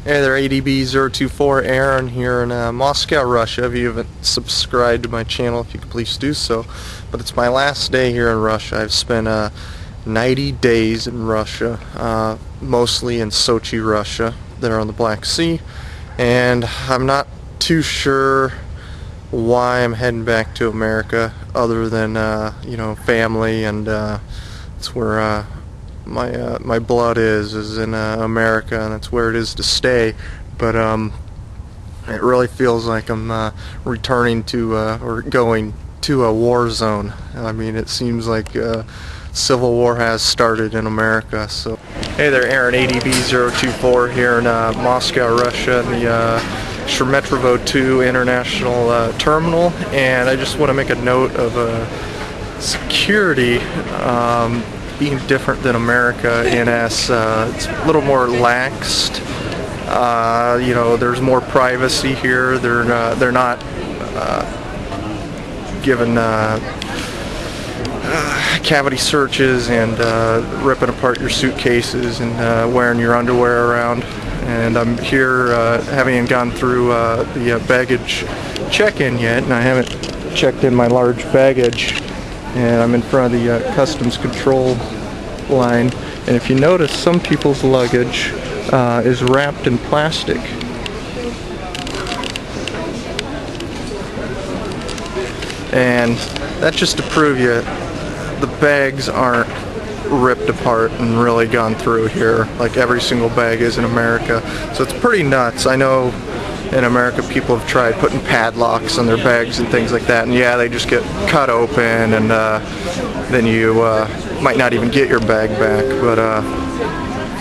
Hey there, ADB024 Aaron here in Moscow, Russia. If you haven't subscribed to my channel, if you could please do so. But it's my last day here in Russia. I've spent 90 days in Russia, mostly in Sochi, Russia, there on the Black Sea. And I'm not too sure why I'm heading back to America, other than family, and it's where my blood is in America, and that's where it is to stay. But it really feels like I'm returning to or going to a war zone. I mean, it seems like civil war has started in America. So hey there, Aaron, ADB024 here in Moscow, Russia, in the Sheremetyevo 2 International Terminal, and I just want to make a note of security being different than America, in as it's a little more laxed. There's more privacy here. They're not given cavity searches and ripping apart your suitcases and wearing your underwear around. And I'm here having gone through the baggage check-in yet, and I haven't checked in my large baggage. And I'm in front of the customs control line, and if you notice, some people's luggage is wrapped in plastic. And that's just to prove you the bags aren't ripped apart and really gone through here like every single bag is in America. So it's pretty nuts. I know in America people have tried putting padlocks on their bags and things like that, and yeah, they just get cut open, and then you might not even get your bag back. But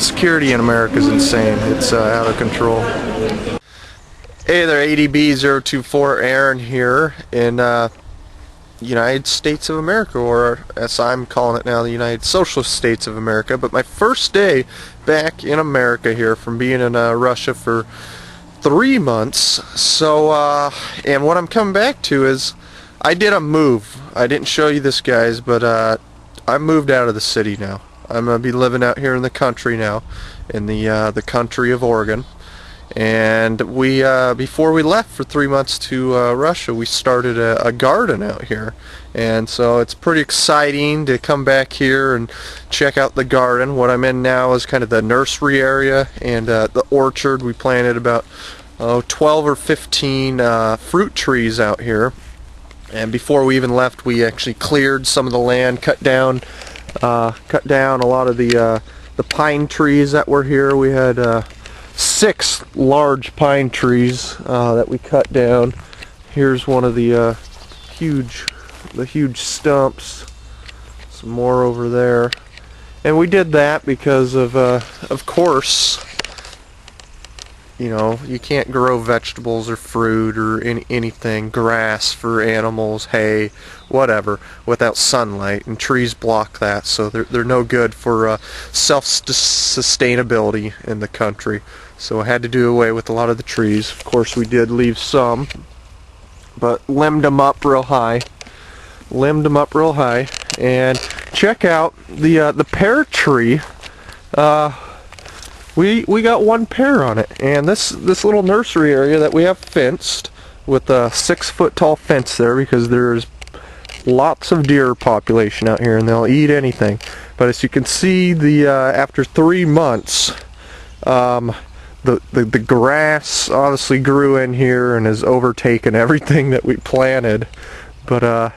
security in America is insane. It's out of control. Hey there, ADB024 Aaron here in United States of America, or as I'm calling it now, the United Socialist States of America. But my first day back in America here from being in Russia for 3 months. So and what I'm coming back to is I did a move. I didn't show you this, guys, but I moved out of the city now. I'm gonna be living out here in the country now, in the country of Oregon. And we before we left for 3 months to Russia, we started a garden out here, and so it's pretty exciting to come back here and check out the garden. What I'm in now is kind of the nursery area and the orchard. We planted about 12 or 15 fruit trees out here, and before we even left, we actually cleared some of the land, cut down a lot of the pine trees that were here. We had 6 large pine trees that we cut down. Here's one of the huge stumps. Some more over there, and we did that because of course, you can't grow vegetables or fruit or anything, grass for animals, hay, whatever, without sunlight, and trees block that, so they're no good for self-sustainability in the country. So I had to do away with a lot of the trees. Of course, we did leave some, but limbed them up real high. And check out the pear tree. We got 1 pear on it, and this little nursery area that we have fenced with a 6-foot tall fence there, because there's lots of deer population out here and they'll eat anything. But as you can see, after 3 months, the grass obviously grew in here and has overtaken everything that we planted. But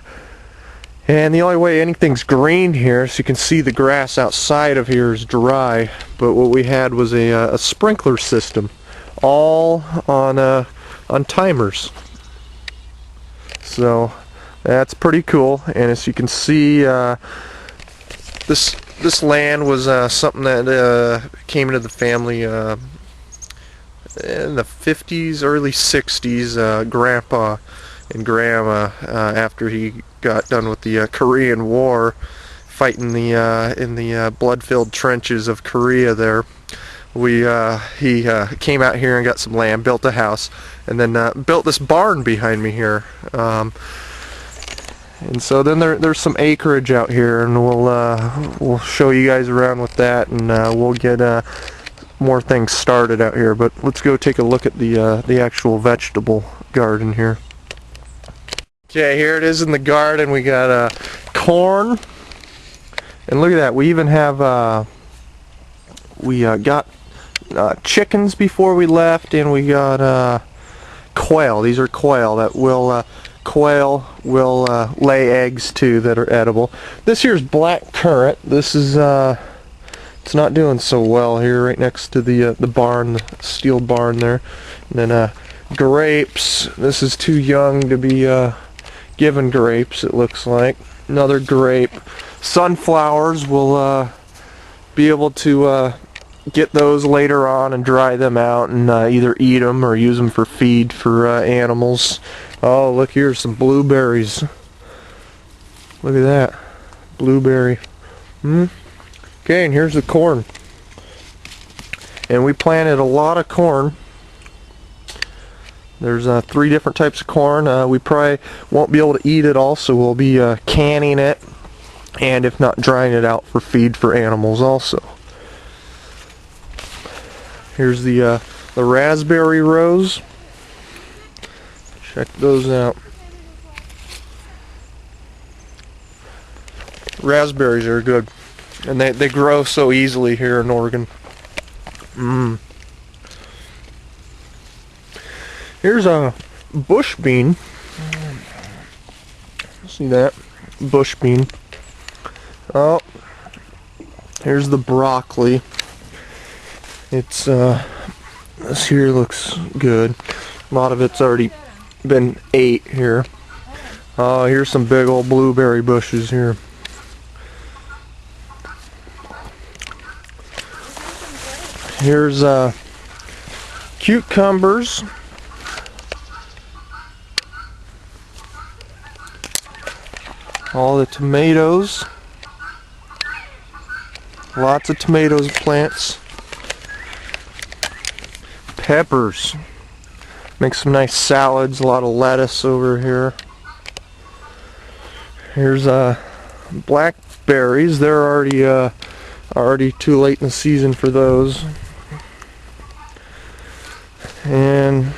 and the only way anything's green here, so you can see the grass outside of here is dry, but what we had was a sprinkler system, all on timers. So that's pretty cool. And as you can see, this land was something that came into the family in the 50s, early 60s. Grandpa and Grandma, after he got done with the Korean War, fighting in the blood-filled trenches of Korea there, he came out here and got some land, built a house, and then built this barn behind me here. And so then there's some acreage out here, and we'll show you guys around with that, and we'll get more things started out here. But let's go take a look at the actual vegetable garden here. Okay, here it is in the garden. We got corn, and look at that. We even have got chickens before we left, and we got quail. These are quail that will lay eggs too that are edible. This here's black currant. This is it's not doing so well here, right next to the barn, the steel barn there. And then grapes. This is too young to be given grapes, it looks like. Another grape. Sunflowers, will be able to get those later on and dry them out and either eat them or use them for feed for animals. Oh, look here, some blueberries. Look at that, blueberry. Okay, and here's the corn. And we planted a lot of corn. There's 3 different types of corn. We probably won't be able to eat it all, so we'll be canning it, and if not, drying it out for feed for animals also. Here's the raspberry rows. Check those out. Raspberries are good, and they grow so easily here in Oregon. Here's a bush bean. See that? Bush bean. Oh, here's the broccoli. It's this here looks good. A lot of it's already been ate here. Oh, here's some big old blueberry bushes here. Here's cucumbers. All the tomatoes. Lots of tomatoes plants. Peppers. Make some nice salads. A lot of lettuce over here. Here's blackberries. They're already too late in the season for those. And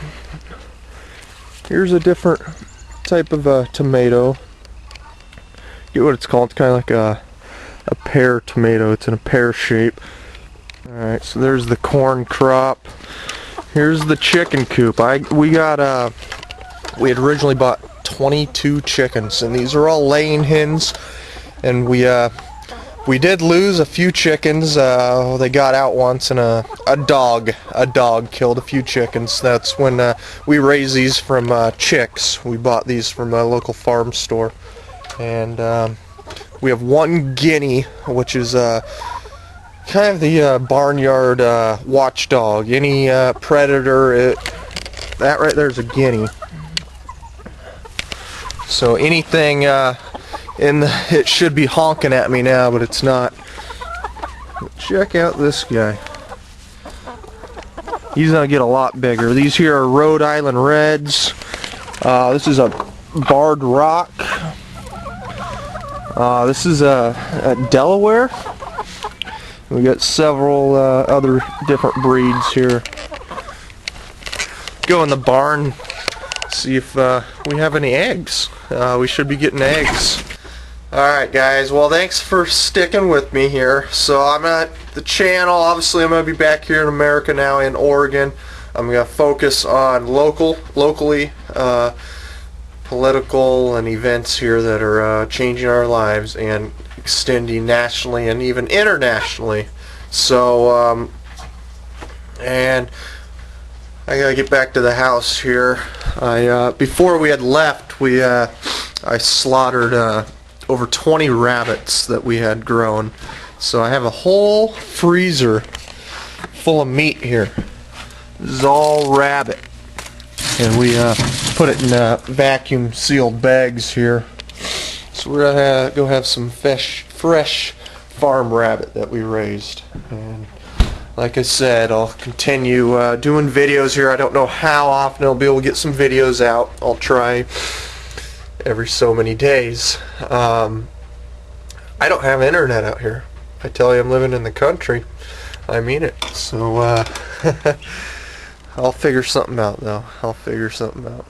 here's a different type of tomato. Get what it's called. It's kind of like a pear tomato. It's in a pear shape. Alright, so there's the corn crop. Here's the chicken coop. We had originally bought 22 chickens, and these are all laying hens. And we did lose a few chickens. They got out once, and a dog killed a few chickens. That's when we raised these from chicks. We bought these from a local farm store. And we have one guinea, which is kind of the barnyard watchdog. Any predator, that right there is a guinea. So anything it should be honking at me now, but it's not. Check out this guy. He's gonna get a lot bigger. These here are Rhode Island Reds. This is a barred rock. This is a Delaware. We got several other different breeds here. Go in the barn, see if we have any eggs. We should be getting eggs. Alright guys, well thanks for sticking with me here. So I'm at the channel. Obviously I'm going to be back here in America now, in Oregon. I'm going to focus on locally political and events here that are changing our lives and extending nationally and even internationally. So and I gotta get back to the house here. Before we had left, I slaughtered over 20 rabbits that we had grown. So I have a whole freezer full of meat here. This is all rabbit. And we put it in vacuum sealed bags here. So we're gonna go have some fresh farm rabbit that we raised. And like I said, I'll continue doing videos here. I don't know how often I'll be able to get some videos out. I'll try every so many days. I don't have internet out here. I tell you, I'm living in the country. I mean it. So, I'll figure something out, though. I'll figure something out.